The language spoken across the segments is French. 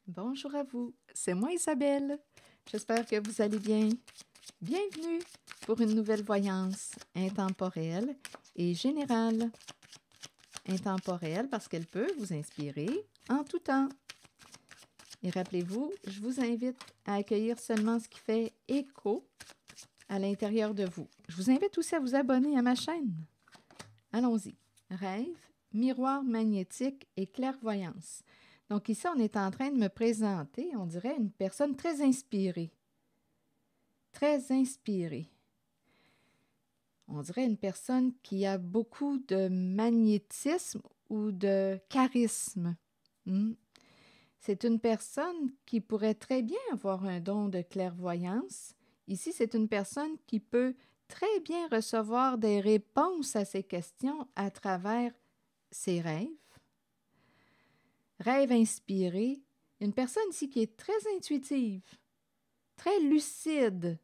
Bonjour à vous, c'est moi Isabelle. J'espère que vous allez bien. Bienvenue pour une nouvelle voyance intemporelle et générale. Intemporelle parce qu'elle peut vous inspirer en tout temps. Et rappelez-vous, je vous invite à accueillir seulement ce qui fait écho à l'intérieur de vous. Je vous invite aussi à vous abonner à ma chaîne. Allons-y. Rêve, miroir magnétique et clairvoyance. Donc ici, on est en train de me présenter, on dirait, une personne très inspirée. Très inspirée. On dirait une personne qui a beaucoup de magnétisme ou de charisme. C'est une personne qui pourrait très bien avoir un don de clairvoyance. Ici, c'est une personne qui peut très bien recevoir des réponses à ses questions à travers ses rêves. Rêve inspiré, une personne ici qui est très intuitive, très lucide.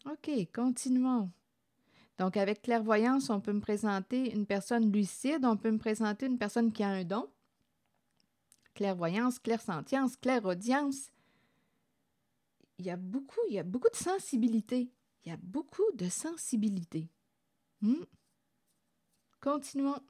OK, continuons. Donc, avec clairvoyance, on peut me présenter une personne lucide, on peut me présenter une personne qui a un don. Clairvoyance, clairsentience, clairaudience. Il y a beaucoup de sensibilité. Il y a beaucoup de sensibilité. Continuons.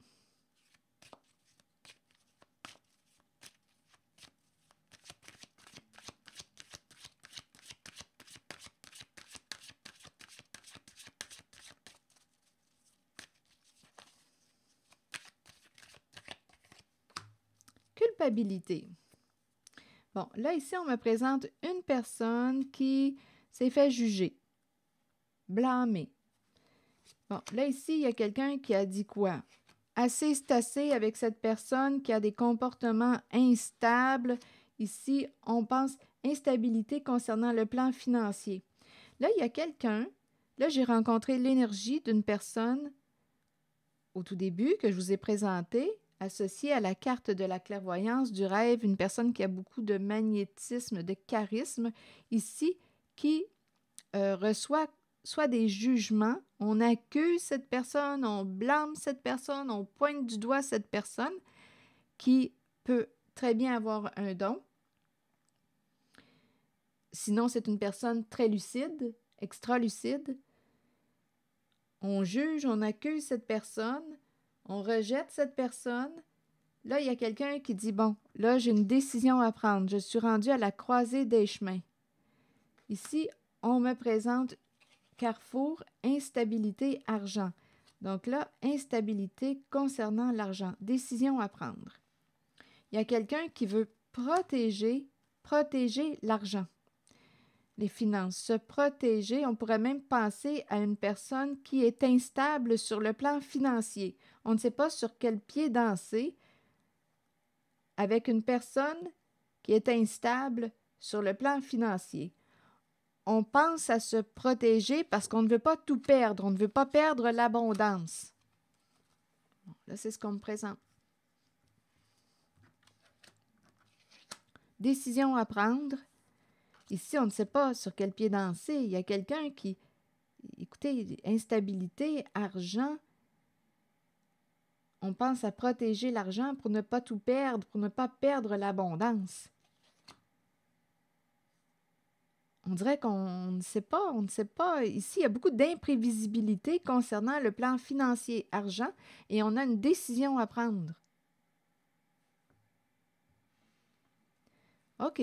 Culpabilité. Bon, là, ici, on me présente une personne qui s'est fait juger, blâmer. Bon, là, ici, il y a quelqu'un qui a dit quoi? Assez, c'est assez avec cette personne qui a des comportements instables. Ici, on pense instabilité concernant le plan financier. Là, il y a quelqu'un, là, j'ai rencontré l'énergie d'une personne au tout début que je vous ai présentée, associée à la carte de la clairvoyance du rêve, une personne qui a beaucoup de magnétisme, de charisme, ici, qui reçoit soit des jugements, on accuse cette personne, on blâme cette personne, on pointe du doigt cette personne qui peut très bien avoir un don. Sinon, c'est une personne très lucide, extra lucide. On juge, on accuse cette personne, on rejette cette personne. Là, il y a quelqu'un qui dit, bon, là, j'ai une décision à prendre. Je suis rendu à la croisée des chemins. Ici, on me présente carrefour, instabilité, argent. Donc là, instabilité concernant l'argent. Décision à prendre. Il y a quelqu'un qui veut protéger l'argent, les finances, se protéger. On pourrait même penser à une personne qui est instable sur le plan financier. On ne sait pas sur quel pied danser avec une personne qui est instable sur le plan financier. On pense à se protéger parce qu'on ne veut pas tout perdre, on ne veut pas perdre l'abondance. Bon, là, c'est ce qu'on me présente. Décision à prendre. Ici, on ne sait pas sur quel pied danser. Il y a quelqu'un qui, écoutez, instabilité, argent. On pense à protéger l'argent pour ne pas tout perdre, pour ne pas perdre l'abondance. On dirait qu'on ne sait pas, on ne sait pas. Ici, il y a beaucoup d'imprévisibilité concernant le plan financier argent et on a une décision à prendre. OK.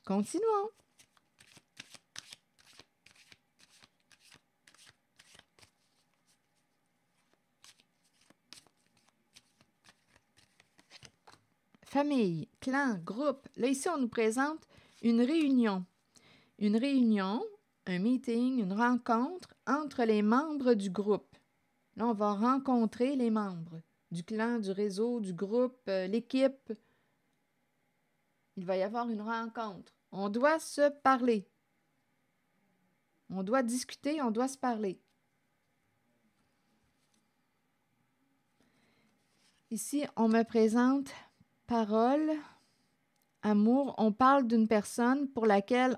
Continuons. Famille, clan, groupe. Là, ici, on nous présente une réunion. Une réunion, un meeting, une rencontre entre les membres du groupe. Là, on va rencontrer les membres du clan, du réseau, du groupe, l'équipe. Il va y avoir une rencontre. On doit se parler. On doit discuter, on doit se parler. Ici, on me présente parole, amour, on parle d'une personne pour laquelle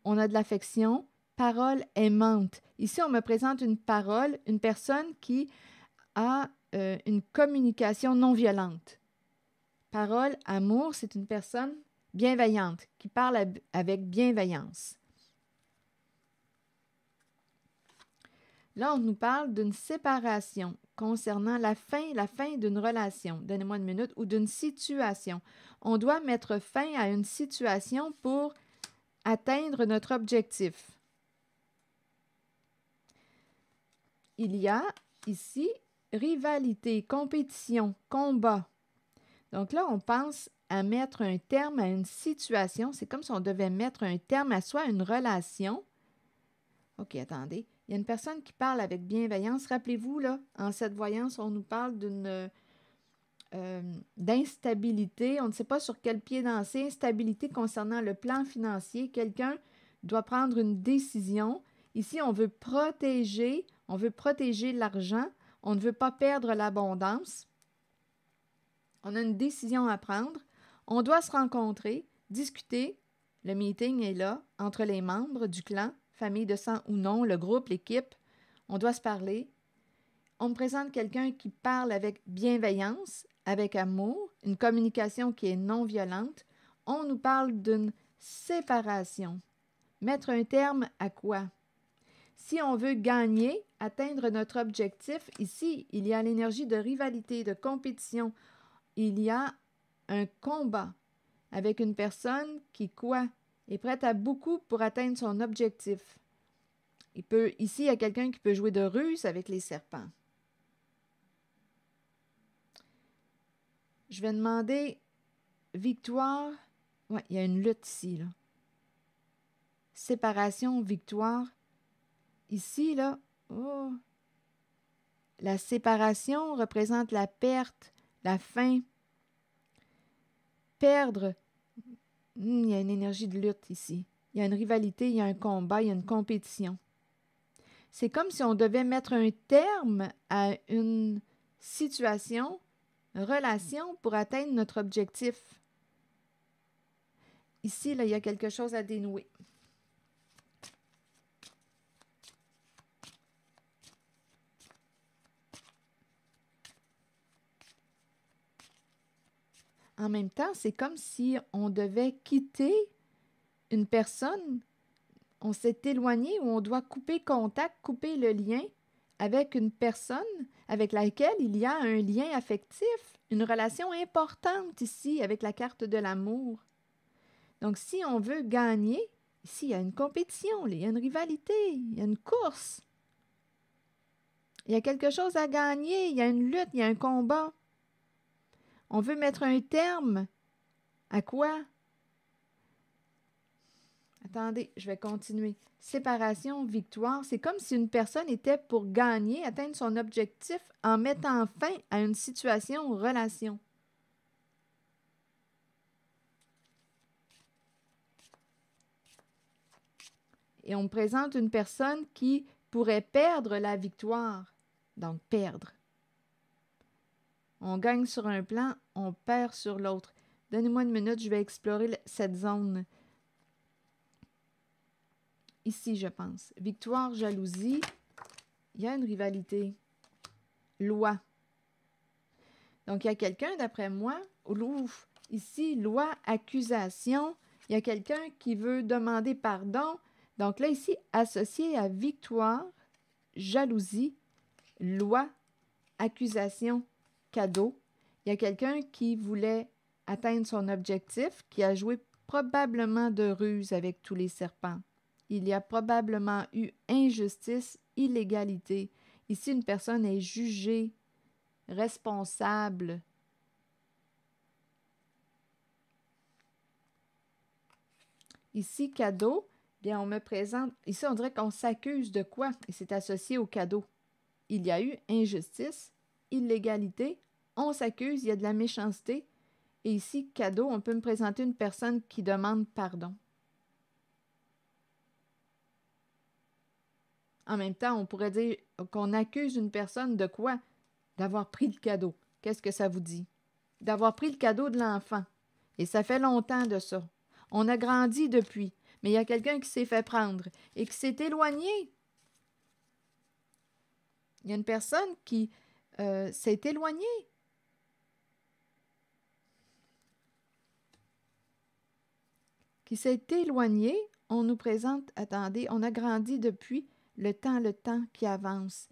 on a de l'affection. Parole aimante. Ici, on me présente une parole, une personne qui a une communication non violente. Parole, amour, c'est une personne bienveillante, qui parle avec bienveillance. Là, on nous parle d'une séparation concernant la fin d'une relation, donnez-moi une minute, ou d'une situation. On doit mettre fin à une situation pour atteindre notre objectif. Il y a ici rivalité, compétition, combat. Donc là, on pense à mettre un terme à une situation. C'est comme si on devait mettre un terme à soit une relation. OK, attendez. Il y a une personne qui parle avec bienveillance. Rappelez-vous, là, en cette voyance, on nous parle d'instabilité. On ne sait pas sur quel pied danser. Instabilité concernant le plan financier. Quelqu'un doit prendre une décision. Ici, on veut protéger l'argent. On ne veut pas perdre l'abondance. On a une décision à prendre. On doit se rencontrer, discuter. Le meeting est là, entre les membres du clan, famille de sang ou non, le groupe, l'équipe. On doit se parler. On me présente quelqu'un qui parle avec bienveillance, avec amour, une communication qui est non violente. On nous parle d'une séparation. Mettre un terme à quoi? Si on veut gagner, atteindre notre objectif, ici, il y a l'énergie de rivalité, de compétition. Il y a un combat avec une personne qui, quoi, est prête à beaucoup pour atteindre son objectif. Ici, il y a quelqu'un qui peut jouer de ruse avec les serpents. Je vais demander victoire. Oui, il y a une lutte ici, là. Séparation, victoire. Ici, là, oh. La séparation représente la perte, la fin. Perdre, il y a une énergie de lutte ici. Il y a une rivalité, il y a un combat, il y a une compétition. C'est comme si on devait mettre un terme à une situation, une relation pour atteindre notre objectif. Ici, là, il y a quelque chose à dénouer. En même temps, c'est comme si on devait quitter une personne. On s'est éloigné ou on doit couper contact, couper le lien avec une personne avec laquelle il y a un lien affectif, une relation importante ici avec la carte de l'amour. Donc, si on veut gagner, ici, il y a une compétition, il y a une rivalité, il y a une course. Il y a quelque chose à gagner, il y a une lutte, il y a un combat. On veut mettre un terme à quoi? Attendez, je vais continuer. Séparation, victoire, c'est comme si une personne était pour gagner, atteindre son objectif en mettant fin à une situation ou relation. Et on me présente une personne qui pourrait perdre la victoire. Donc, perdre. On gagne sur un plan, on perd sur l'autre. Donnez-moi une minute, je vais explorer cette zone. Ici, je pense. Victoire, jalousie. Il y a une rivalité. Loi. Donc, il y a quelqu'un, d'après moi, ici, loi, accusation. Il y a quelqu'un qui veut demander pardon. Donc là, ici, associé à victoire, jalousie, loi, accusation, cadeau. Il y a quelqu'un qui voulait atteindre son objectif, qui a joué probablement de ruse avec tous les serpents. Il y a probablement eu injustice, illégalité. Ici, une personne est jugée responsable. Ici, cadeau, bien, on me présente... Ici, on dirait qu'on s'accuse de quoi? Et c'est associé au cadeau. Il y a eu injustice, illégalité, on s'accuse, il y a de la méchanceté. Et ici, cadeau, on peut me présenter une personne qui demande pardon. En même temps, on pourrait dire qu'on accuse une personne de quoi? D'avoir pris le cadeau. Qu'est-ce que ça vous dit? D'avoir pris le cadeau de l'enfant. Et ça fait longtemps de ça. On a grandi depuis, mais il y a quelqu'un qui s'est fait prendre et qui s'est éloigné. Il y a une personne qui s'est éloignée. Qui s'est éloignée. On nous présente, attendez, on a grandi depuis le temps qui avance.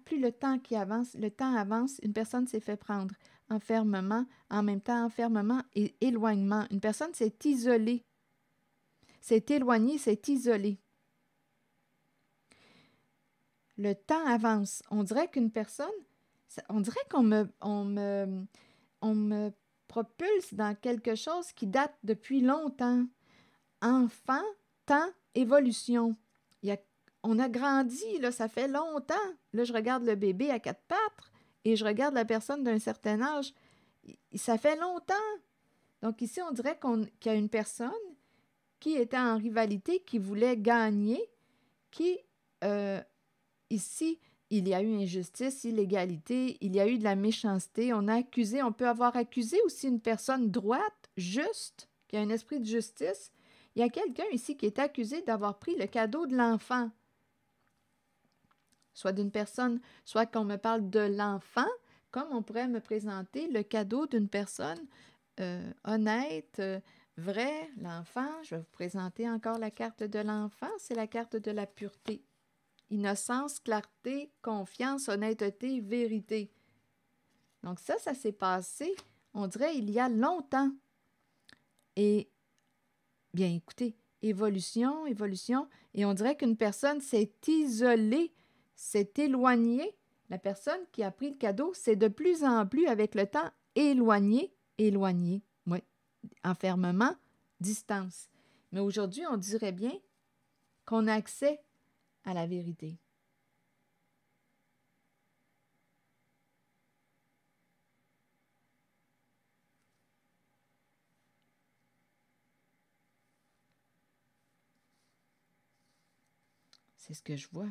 Plus le temps qui avance, le temps avance, une personne s'est fait prendre. Enfermement, en même temps, enfermement et éloignement. Une personne s'est isolée. S'est éloignée, s'est isolée. Le temps avance. On dirait qu'une personne, on dirait on me propulse dans quelque chose qui date depuis longtemps. Enfant, temps, évolution. On a grandi, là, ça fait longtemps. Là, je regarde le bébé à 4 pattes et je regarde la personne d'un certain âge. Ça fait longtemps. Donc ici, on dirait qu'il y a une personne qui était en rivalité, qui voulait gagner, qui, ici, il y a eu injustice, illégalité, il y a eu de la méchanceté. On peut avoir accusé aussi une personne droite, juste, qui a un esprit de justice. Il y a quelqu'un ici qui est accusé d'avoir pris le cadeau de l'enfant. Soit d'une personne, soit qu'on me parle de l'enfant, comme on pourrait me présenter le cadeau d'une personne honnête, vraie, l'enfant. Je vais vous présenter encore la carte de l'enfant, c'est la carte de la pureté. Innocence, clarté, confiance, honnêteté, vérité. Donc ça s'est passé, on dirait, il y a longtemps. Et bien, écoutez, évolution, et on dirait qu'une personne s'est isolée, s'est éloignée. La personne qui a pris le cadeau, c'est de plus en plus, avec le temps, éloignée. Oui, enfermement, distance. Mais aujourd'hui, on dirait bien qu'on a accès à la vérité. C'est ce que je vois.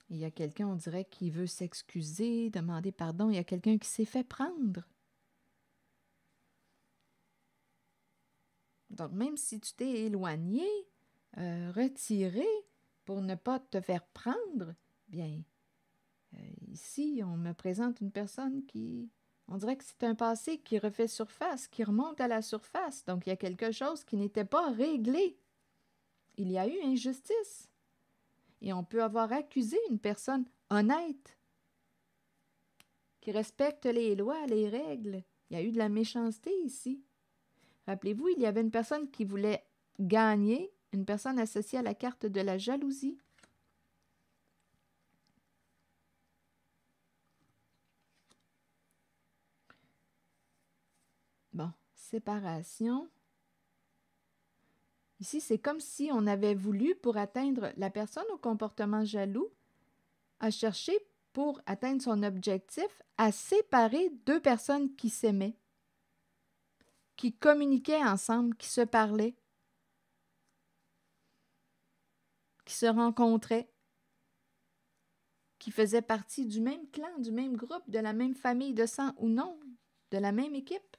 Il y a quelqu'un, on dirait, qui veut s'excuser, demander pardon. Il y a quelqu'un qui s'est fait prendre. Donc, même si tu t'es éloigné, retiré pour ne pas te faire prendre, bien, ici, on me présente une personne qui... On dirait que c'est un passé qui refait surface, qui remonte à la surface. Donc, il y a quelque chose qui n'était pas réglé. Il y a eu injustice. Et on peut avoir accusé une personne honnête, qui respecte les lois, les règles. Il y a eu de la méchanceté ici. Rappelez-vous, il y avait une personne qui voulait gagner, une personne associée à la carte de la jalousie. Bon, séparation. Ici, c'est comme si on avait voulu, pour atteindre la personne au comportement jaloux, à chercher, pour atteindre son objectif, à séparer deux personnes qui s'aimaient, qui communiquaient ensemble, qui se parlaient, qui se rencontraient, qui faisaient partie du même clan, du même groupe, de la même famille de sang ou non, de la même équipe.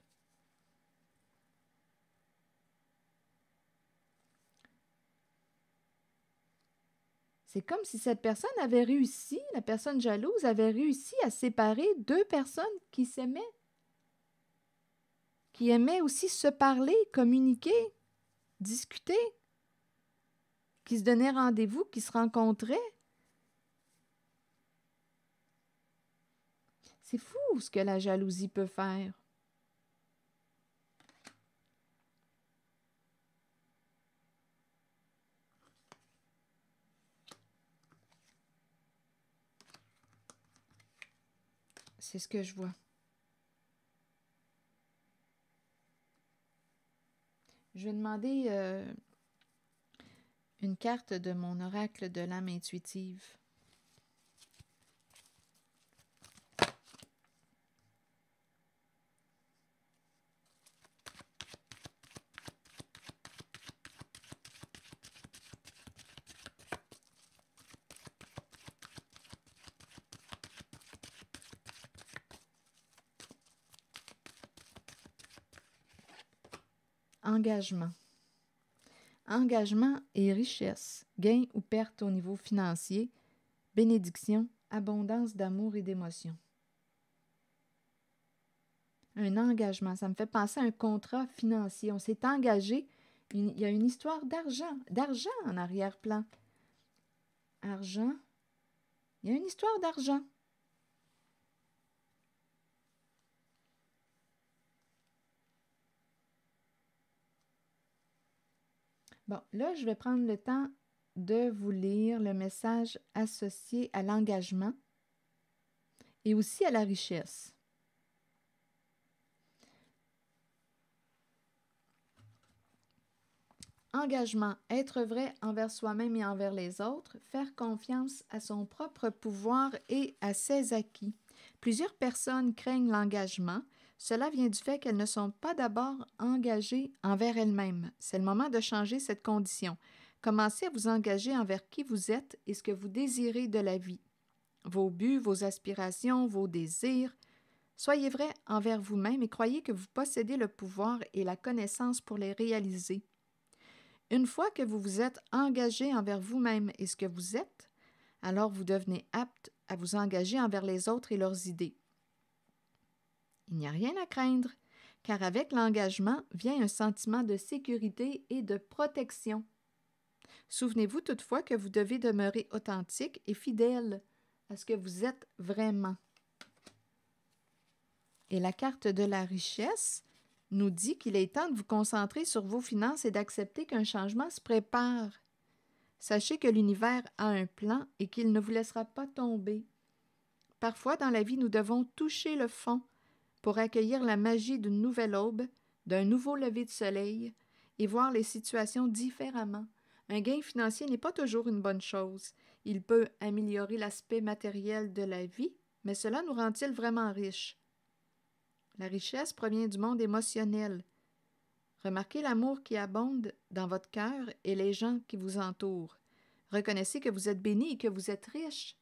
C'est comme si cette personne avait réussi, la personne jalouse avait réussi à séparer deux personnes qui s'aimaient, qui aimaient aussi se parler, communiquer, discuter, qui se donnaient rendez-vous, qui se rencontraient. C'est fou ce que la jalousie peut faire. C'est ce que je vois. Je vais demander une carte de mon oracle de l'âme intuitive. engagement. Engagement et richesse, gain ou perte au niveau financier, bénédiction, abondance d'amour et d'émotion. Un engagement, ça me fait penser à un contrat financier. On s'est engagé, il y a une histoire d'argent en arrière-plan. Argent, il y a une histoire d'argent. Bon, là, je vais prendre le temps de vous lire le message associé à l'engagement et aussi à la richesse. Engagement, être vrai envers soi-même et envers les autres, faire confiance à son propre pouvoir et à ses acquis. Plusieurs personnes craignent l'engagement. Cela vient du fait qu'elles ne sont pas d'abord engagées envers elles-mêmes. C'est le moment de changer cette condition. Commencez à vous engager envers qui vous êtes et ce que vous désirez de la vie. Vos buts, vos aspirations, vos désirs. Soyez vrai envers vous-même et croyez que vous possédez le pouvoir et la connaissance pour les réaliser. Une fois que vous vous êtes engagé envers vous-même et ce que vous êtes, alors vous devenez apte à vous engager envers les autres et leurs idées. Il n'y a rien à craindre, car avec l'engagement vient un sentiment de sécurité et de protection. Souvenez-vous toutefois que vous devez demeurer authentique et fidèle à ce que vous êtes vraiment. Et la carte de la richesse nous dit qu'il est temps de vous concentrer sur vos finances et d'accepter qu'un changement se prépare. Sachez que l'univers a un plan et qu'il ne vous laissera pas tomber. Parfois, dans la vie, nous devons toucher le fond pour accueillir la magie d'une nouvelle aube, d'un nouveau lever de soleil et voir les situations différemment. Un gain financier n'est pas toujours une bonne chose. Il peut améliorer l'aspect matériel de la vie, mais cela nous rend-il vraiment riches? La richesse provient du monde émotionnel. Remarquez l'amour qui abonde dans votre cœur et les gens qui vous entourent. Reconnaissez que vous êtes béni et que vous êtes riche,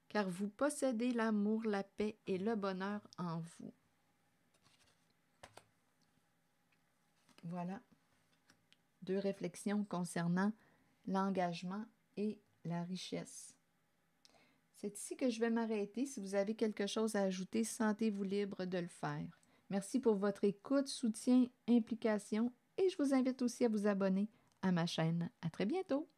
car vous possédez l'amour, la paix et le bonheur en vous. Voilà 2 réflexions concernant l'engagement et la richesse. C'est ici que je vais m'arrêter. Si vous avez quelque chose à ajouter, sentez-vous libre de le faire. Merci pour votre écoute, soutien, implication et je vous invite aussi à vous abonner à ma chaîne. À très bientôt!